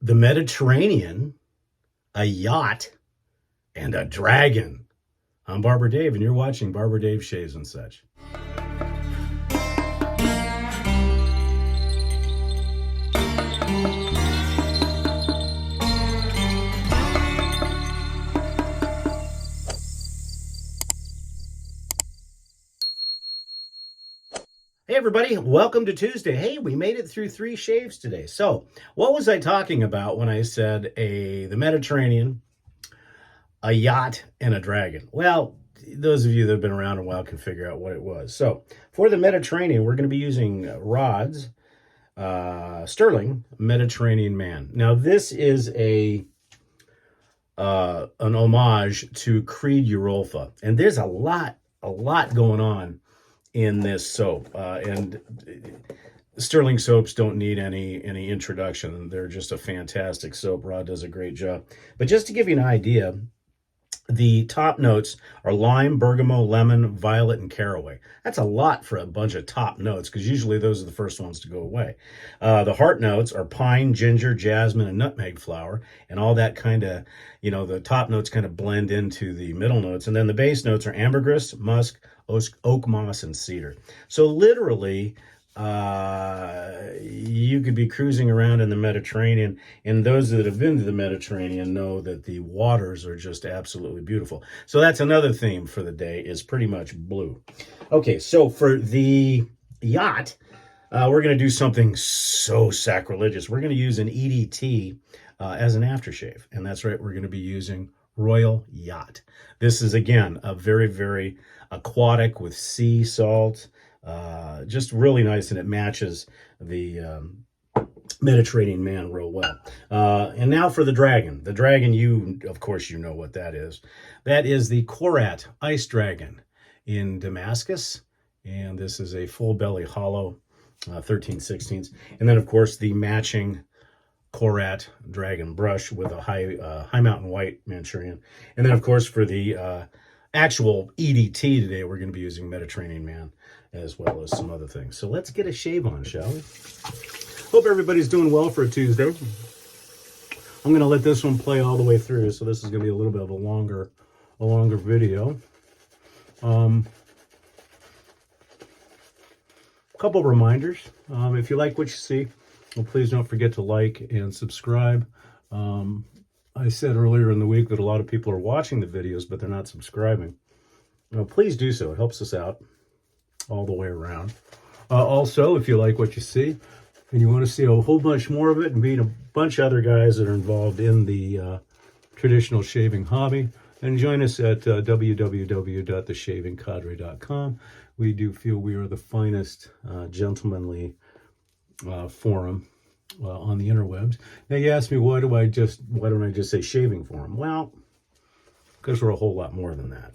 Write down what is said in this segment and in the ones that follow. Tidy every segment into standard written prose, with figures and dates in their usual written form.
the Mediterranean, a yacht, and a dragon. I'm Barber Dave, and you're watching Barber Dave Shaves and Such. Hey everybody, welcome to Tuesday. Hey, we made it through 3 shaves today. So, what was I talking about when I said the Mediterranean, a yacht, and a dragon? Well, those of you that have been around a while can figure out what it was. So, for the Mediterranean, we're going to be using rods, Sterling Mediterranean Man. Now, this is an homage to Creed Urolfa, and there's a lot going on in this soap, and Sterling soaps don't need any introduction. They're just a fantastic soap. Rod does a great job. But just to give you an idea, the top notes are lime, bergamot, lemon, violet, and caraway. That's a lot for a bunch of top notes because usually those are the first ones to go away. The heart notes are pine, ginger, jasmine, and nutmeg flower, and all that kind of, the top notes kind of blend into the middle notes. And then the base notes are ambergris, musk, oak moss, and cedar. So literally, you could be cruising around in the Mediterranean, and those that have been to the Mediterranean know that the waters are just absolutely beautiful. So that's another theme for the day, is pretty much blue. Okay, so for the yacht, we're going to do something so sacrilegious. We're going to use an EDT as an aftershave, and that's right, we're going to be using Royal Yacht. This is, again, a very, very aquatic with sea salt. Just really nice, and it matches the Mediterranean Man real well. And now for the dragon. The dragon, of course, you know what that is. That is the Korat Ice Dragon in Damascus, and this is a full belly hollow, 13/16. And then, of course, the matching Korat Dragon brush with a high mountain white Manchurian. And then, of course, for the actual EDT today, we're going to be using Mediterranean Man as well as some other things. So let's get a shave on, shall we? Hope everybody's doing well for a Tuesday. I'm going to let this one play all the way through, so this is going to be a little bit of a longer video. A couple reminders. If you like what you see, well, please don't forget to like and subscribe. I said earlier in the week that a lot of people are watching the videos, but they're not subscribing. Please do so. It helps us out all the way around. Also, if you like what you see and you want to see a whole bunch more of it and meet a bunch of other guys that are involved in the traditional shaving hobby, then join us at www.theshavingcadre.com. We do feel we are the finest gentlemanly forum on the interwebs. Now you ask me, why don't I just say shaving forum? Well, because we're a whole lot more than that.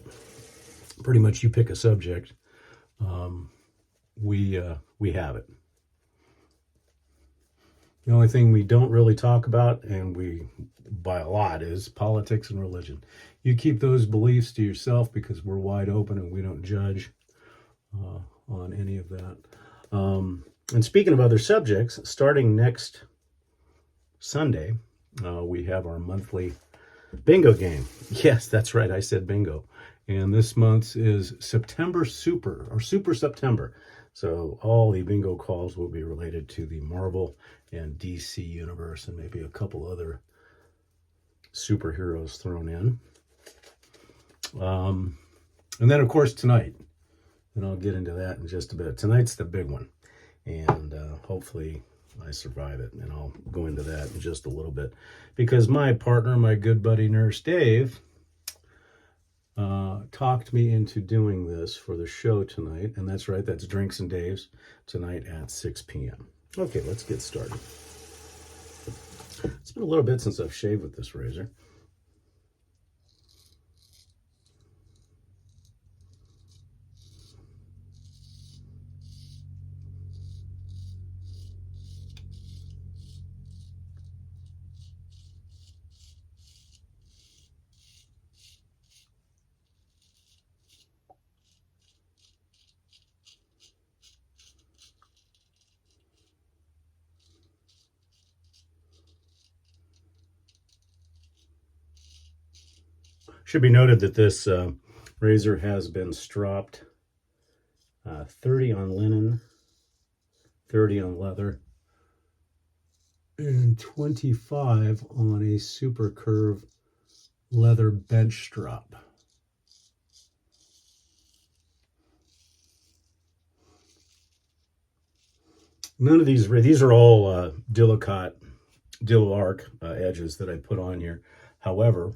Pretty much, you pick a subject, we have it. The only thing we don't really talk about, and we by a lot, is politics and religion. You keep those beliefs to yourself because we're wide open and we don't judge on any of that. And speaking of other subjects, starting next Sunday, we have our monthly bingo game. Yes, that's right, I said bingo. And this month is September Super September. So all the bingo calls will be related to the Marvel and DC universe, and maybe a couple other superheroes thrown in. And then, of course, tonight, and I'll get into that in just a bit. Tonight's the big one, and hopefully I survive it, and I'll go into that in just a little bit. Because my partner, my good buddy Nurse Dave, talked me into doing this for the show tonight, and that's right, that's Drinks and Dave's tonight at 6 p.m. Okay, let's get started. It's been a little bit since I've shaved with this razor. Should be noted that this razor has been stropped 30 on linen, 30 on leather, and 25 on a super curve leather bench strop. None of these are all Dillo Arc edges that I put on here. However,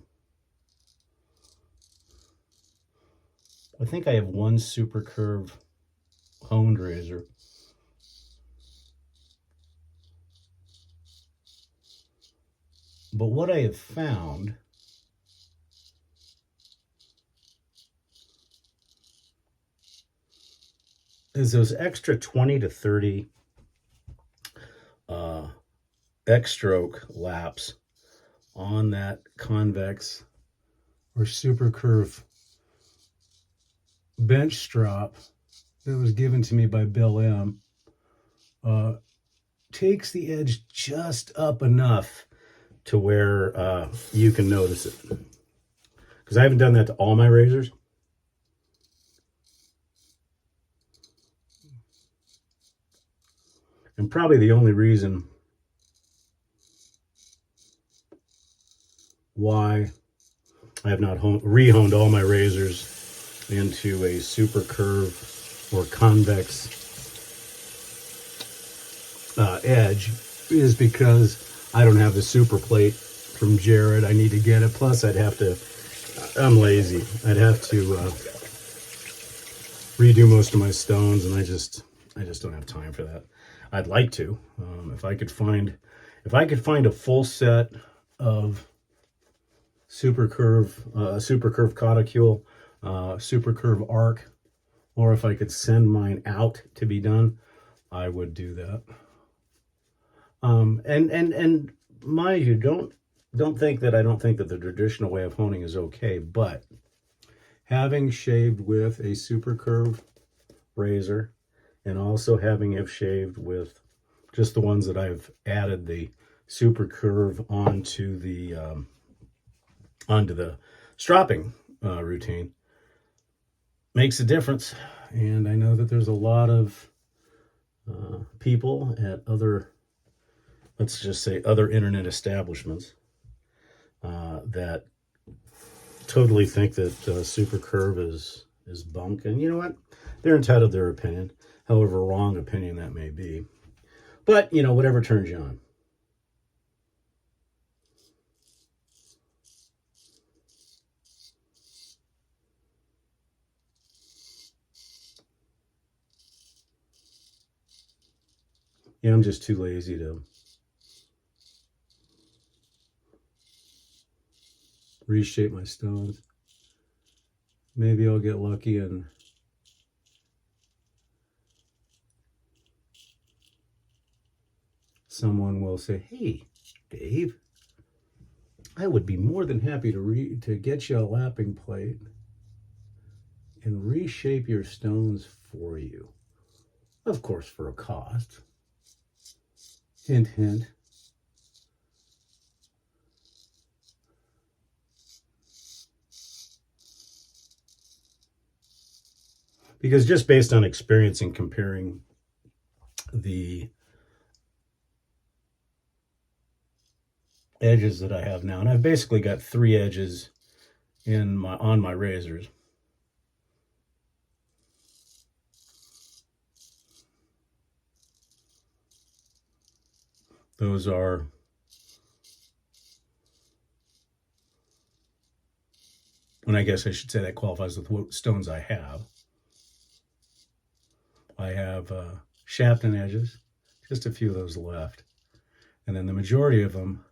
I think I have one super curve honed razor. But what I have found is those extra 20 to 30 X-stroke laps on that convex or super curve bench strop that was given to me by Bill M. Takes the edge just up enough to where you can notice it. Because I haven't done that to all my razors. And probably the only reason why I have not re-honed all my razors into a super curve or convex edge is because I don't have the super plate from Jared. I need to get it. Plus, I'm lazy. I'd have to redo most of my stones, and I just don't have time for that. I'd like to. If I could find a full set of super curve cauticule, super curve arc, or if I could send mine out to be done, I would do that. And mind you, don't think that I don't think that the traditional way of honing is okay, but having shaved with a super curve razor and also having it shaved with just the ones that I've added the super curve onto the stropping routine makes a difference. And I know that there's a lot of people at other, let's just say other internet establishments that totally think that super curve is bunk. And you know what? They're entitled to their opinion, however wrong opinion that may be. But, you know, whatever turns you on. Yeah, I'm just too lazy to reshape my stones. Maybe I'll get lucky and someone will say, "Hey, Dave, I would be more than happy to get you a lapping plate and reshape your stones for you. Of course, for a cost." Hint, hint. Because just based on experience and comparing the edges that I have now, and I've basically got 3 edges on my razors. Those are and I guess I should say that qualifies with what stones I have. I have shaft and edges, just a few of those left. And then the majority of them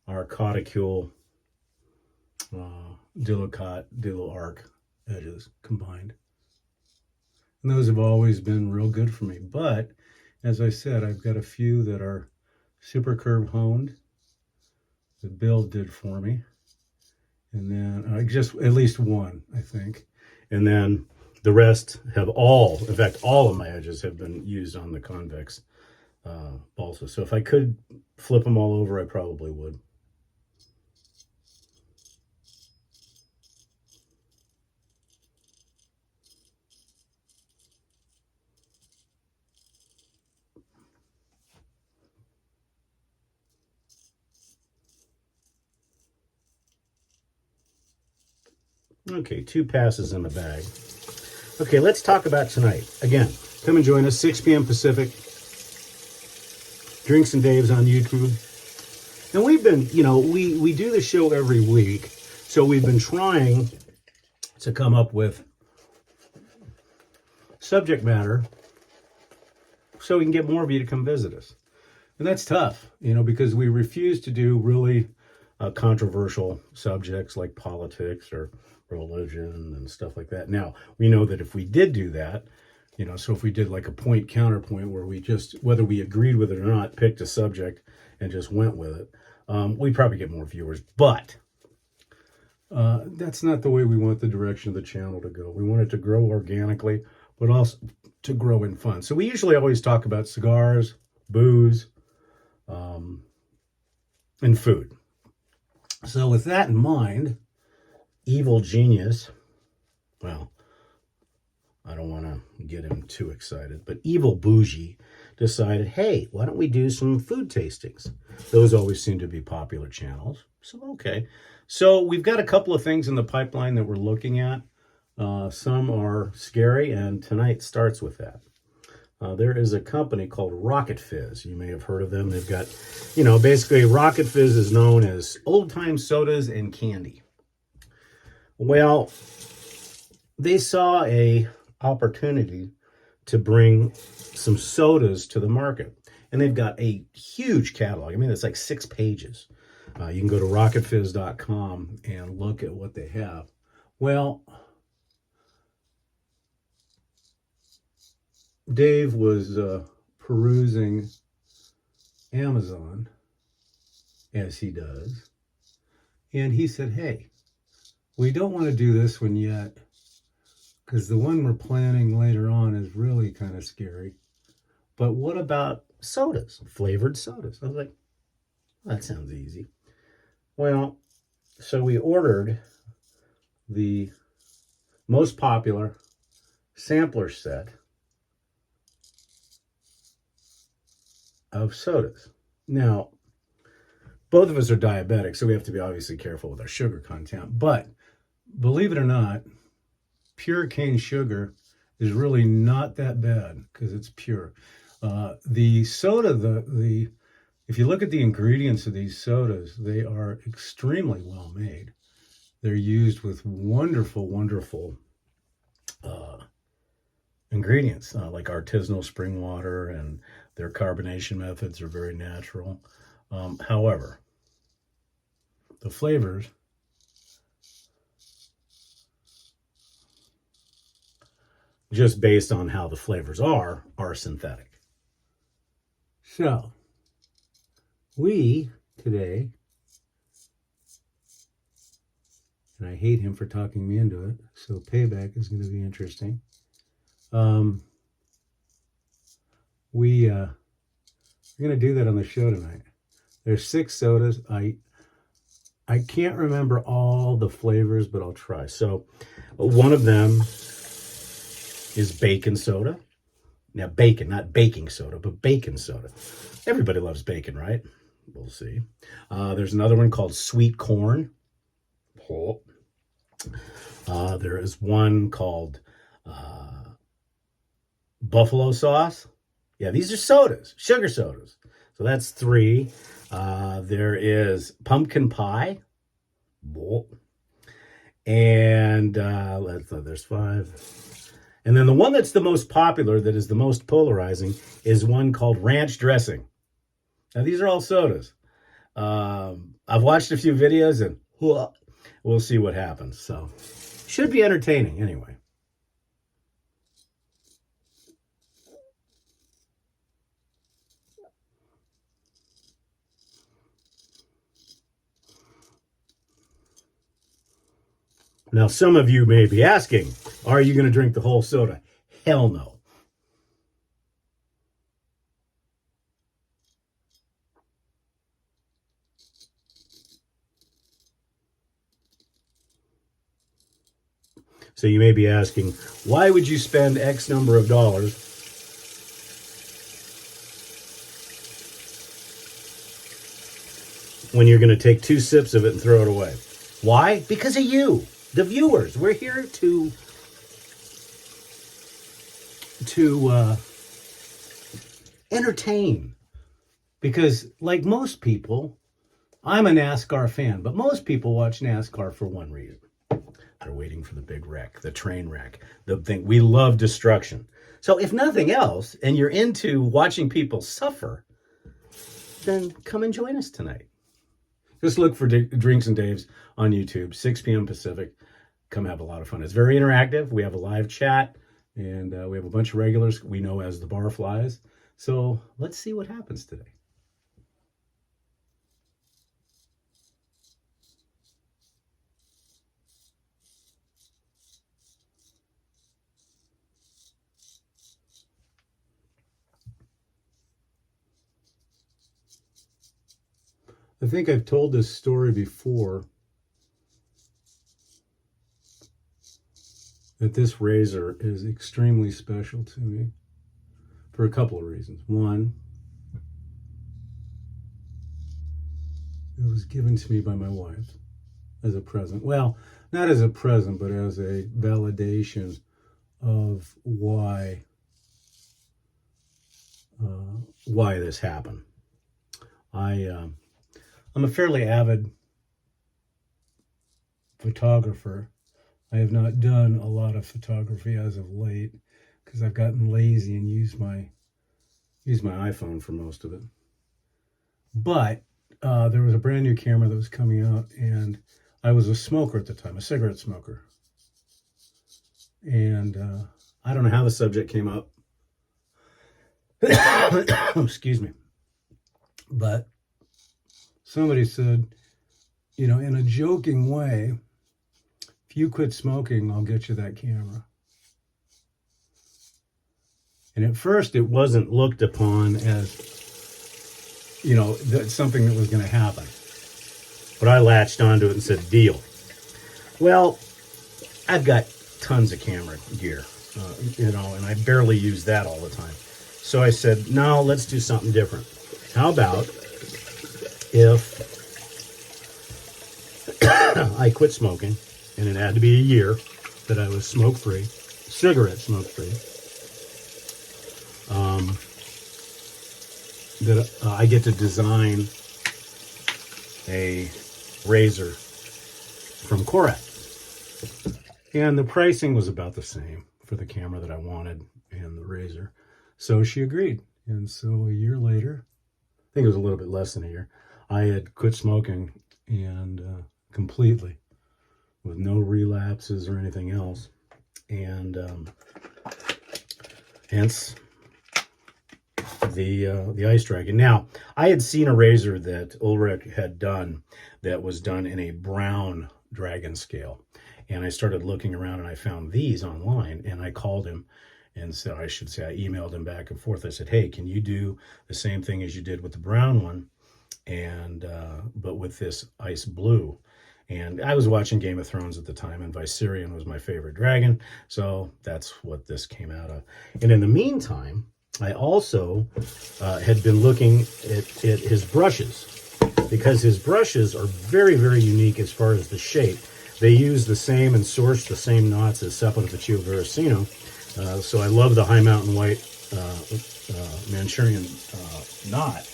are cauticule, Dillo Arc edges combined. And those have always been real good for me. But as I said, I've got a few that are super curve honed that Bill did for me. And then just at least one, I think. And then the rest have all of my edges have been used on the convex balsa. So if I could flip them all over, I probably would. Okay, 2 passes in the bag. Okay, let's talk about tonight. Again, come and join us, 6 p.m. Pacific. Drinks and Daves on YouTube. And we've been, we do the show every week. So we've been trying to come up with subject matter so we can get more of you to come visit us. And that's tough, because we refuse to do really controversial subjects like politics or religion and stuff like that. Now, we know that if we did do that, so if we did like a point counterpoint where we just, whether we agreed with it or not, picked a subject and just went with it, we'd probably get more viewers. But that's not the way we want the direction of the channel to go. We want it to grow organically, but also to grow in fun. So we usually always talk about cigars, booze, and food. So with that in mind, Evil Genius, well, I don't want to get him too excited, but Evil Bougie decided, hey, why don't we do some food tastings? Those always seem to be popular channels. So, okay. So we've got a couple of things in the pipeline that we're looking at. Some are scary, and tonight starts with that. There is a company called Rocket Fizz. You may have heard of them. They've got, basically Rocket Fizz is known as old-time sodas and candy. Well, they saw a opportunity to bring some sodas to the market. And they've got a huge catalog. I mean, it's like 6 pages. You can go to rocketfizz.com and look at what they have. Well, Dave was perusing Amazon, as he does, and he said, hey, we don't want to do this one yet, because the one we're planning later on is really kind of scary. But what about sodas, flavored sodas? I was like, that sounds easy. Well, so we ordered the most popular sampler set of sodas. Now, both of us are diabetic, so we have to be obviously careful with our sugar content. But believe it or not, pure cane sugar is really not that bad because it's pure. The soda, if you look at the ingredients of these sodas, they are extremely well made. They're used with wonderful, wonderful ingredients like artisanal spring water, and their carbonation methods are very natural. However, the flavors just based on how the flavors are synthetic. So, we today, and I hate him for talking me into it, so payback is going to be interesting. We're going to do that on the show tonight. There's 6 sodas. I can't remember all the flavors, but I'll try. So, one of them is bacon soda. Now, bacon, not baking soda, but bacon soda. Everybody loves bacon, right? We'll see. There's another one called sweet corn. There is one called buffalo sauce. Yeah, these are sodas, sugar sodas. So that's 3. There is pumpkin pie. And there's 5. And then the one that's the most popular, that is the most polarizing, is one called ranch dressing. Now, these are all sodas. I've watched a few videos, and we'll see what happens. So, should be entertaining anyway. Now, some of you may be asking, are you going to drink the whole soda? Hell no. So you may be asking, why would you spend X number of dollars when you're going to take 2 sips of it and throw it away? Why? Because of you. the viewers. We're here to entertain, because like most people, I'm a NASCAR fan, but most people watch NASCAR for one reason. They're waiting for the big wreck, the train wreck, the thing. We love destruction. So if nothing else, and you're into watching people suffer, then come and join us tonight. Just look for Drinks and Daves on YouTube, 6 p.m. Pacific. Come have a lot of fun. It's very interactive. We have a live chat, and we have a bunch of regulars we know as the Barflies. So let's see what happens today. I think I've told this story before, that this razor is extremely special to me for a couple of reasons. One, it was given to me by my wife as a present. Well, not as a present, but as a validation of why this happened. I'm a fairly avid photographer. I have not done a lot of photography as of late because I've gotten lazy and use my iPhone for most of it. But there was a brand new camera that was coming out, and I was a smoker at the time, a cigarette smoker. And I don't know how the subject came up. Excuse me. But somebody said, you know, in a joking way, if you quit smoking, I'll get you that camera. And at first it wasn't looked upon as, you know, something that was going to happen. But I latched onto it and said, deal. Well, I've got tons of camera gear, you know, and I barely use that all the time. So I said, no, let's do something different. How about if I quit smoking, and it had to be a year that I was smoke-free, cigarette smoke-free, that I get to design a razor from Korat. And the pricing was about the same for the camera that I wanted and the razor. So she agreed. And so a year later, I think it was a little bit less than a year, I had quit smoking, and completely, with no relapses or anything else. And hence the Ice Dragon. Now, I had seen a razor that Ulrich had done that was done in a brown dragon scale. And I started looking around, and I found these online, and I called him and said, I emailed him back and forth. I said, hey, can you do the same thing as you did with the brown one, and but with this ice blue? And I was watching Game of Thrones at the time, and Viserion was my favorite dragon, so that's what this came out of. And in the meantime, I also had been looking at his brushes, because his brushes are very, very unique as far as the shape. They use the same and source the same knots as Sepulveda Veracino. So I love the High Mountain White Manchurian knot.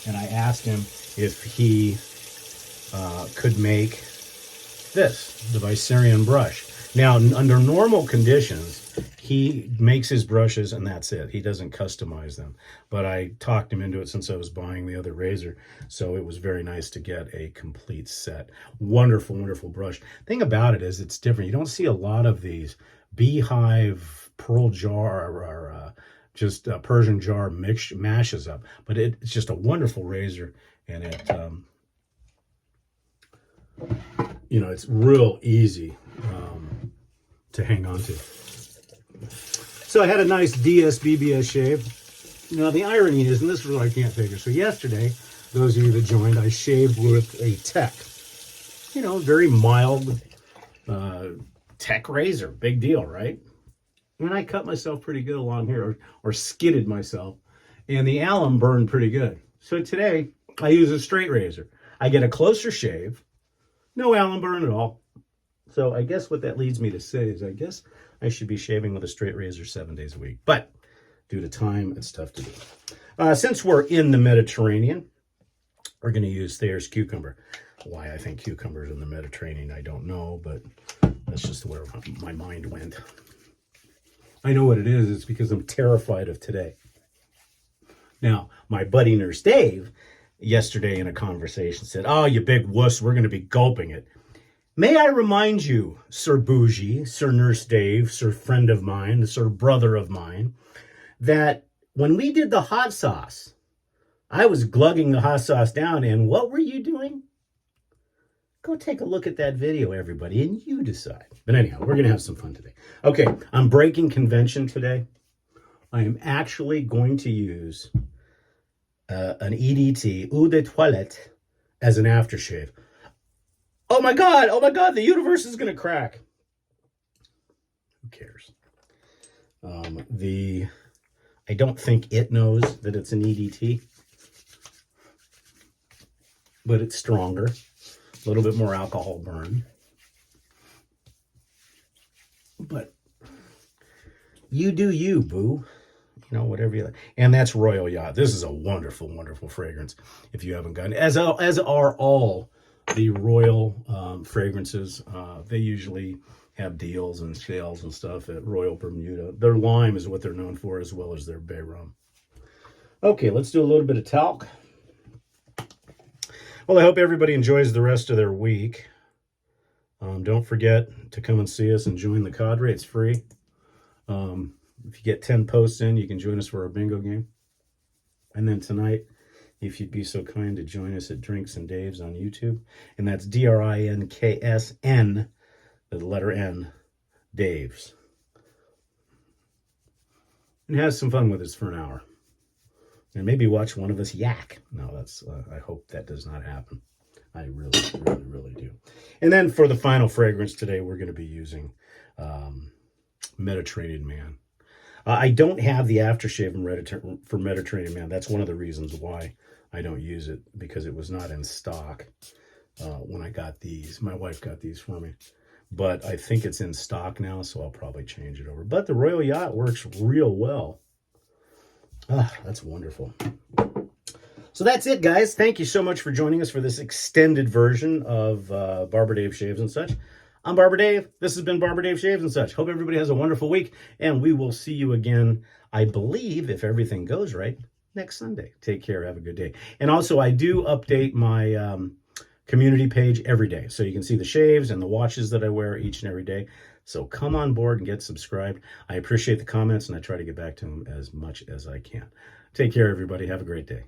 And I asked him if he could make this, the Viserion brush. Now, under normal conditions, he makes his brushes and that's it. He doesn't customize them. But I talked him into it since I was buying the other razor. So it was very nice to get a complete set. Wonderful, wonderful brush. Thing about it is it's different. You don't see a lot of these beehive, pearl jar, or just Persian jar mashes up. But it's just a wonderful razor. And it, you know, it's real easy to hang on to. So I had a nice BBS shave. Now the irony is, and this is what I can't figure. So yesterday, those of you that joined, I shaved with a Tech. You know, very mild Tech razor. Big deal, right? And I cut myself pretty good along here, or skidded myself. And the alum burned pretty good. So today, I use a straight razor. I get a closer shave. No alum burn at all. So I guess what that leads me to say is I guess I should be shaving with a straight razor 7 days a week. But due to time, it's tough to do. Since we're in the Mediterranean, we're going to use Thayer's cucumber. Why I think cucumbers in the Mediterranean, I don't know, but that's just where my mind went. I know what it is. It's because I'm terrified of today. Now, my buddy Nurse Dave, yesterday in a conversation, said, "Oh, you big wuss, we're going to be gulping it." May I remind you, Sir Bougie, Sir Nurse Dave, Sir Friend of mine, Sir Brother of mine, that when we did the hot sauce, I was glugging the hot sauce down, and what were you doing? Go take a look at that video, everybody, and you decide. But anyhow, we're going to have some fun today. Okay, I'm breaking convention today. I am actually going to use an EDT, eau de toilette, as an aftershave. Oh my God, the universe is going to crack. Who cares? I don't think it knows that it's an EDT, but it's stronger, a little bit more alcohol burn. But you do you, boo. You know, whatever you like. And that's Royal Yacht. This is a wonderful, wonderful fragrance. If you haven't gotten it, as are all the Royal fragrances. They usually have deals and sales and stuff at Royal Bermuda. Their lime is what they're known for, as well as their bay rum. Okay, let's do a little bit of talc. Well, I hope everybody enjoys the rest of their week. Don't forget to come and see us and join the cadre. It's free. If you get 10 posts in, you can join us for our bingo game. And then tonight, if you'd be so kind to join us at Drinks and Dave's on YouTube. And that's DRINKSN, the letter N, Dave's. And have some fun with us for an hour. And maybe watch one of us yak. No, that's. I hope that does not happen. I really, really, really do. And then for the final fragrance today, we're going to be using Mediterranean Man. I don't have the aftershave for Mediterranean Man. That's one of the reasons why I don't use it, because it was not in stock when I got these. My wife got these for me. But I think it's in stock now, so I'll probably change it over. But the Royal Yacht works real well. Ah, that's wonderful. So that's it, guys. Thank you so much for joining us for this extended version of Barber Dave Shaves and Such. I'm Barber Dave. This has been Barber Dave Shaves and Such. Hope everybody has a wonderful week, and we will see you again, I believe, if everything goes right, next Sunday. Take care. Have a good day. And also, I do update my community page every day, so you can see the shaves and the watches that I wear each and every day. So come on board and get subscribed. I appreciate the comments, and I try to get back to them as much as I can. Take care, everybody. Have a great day.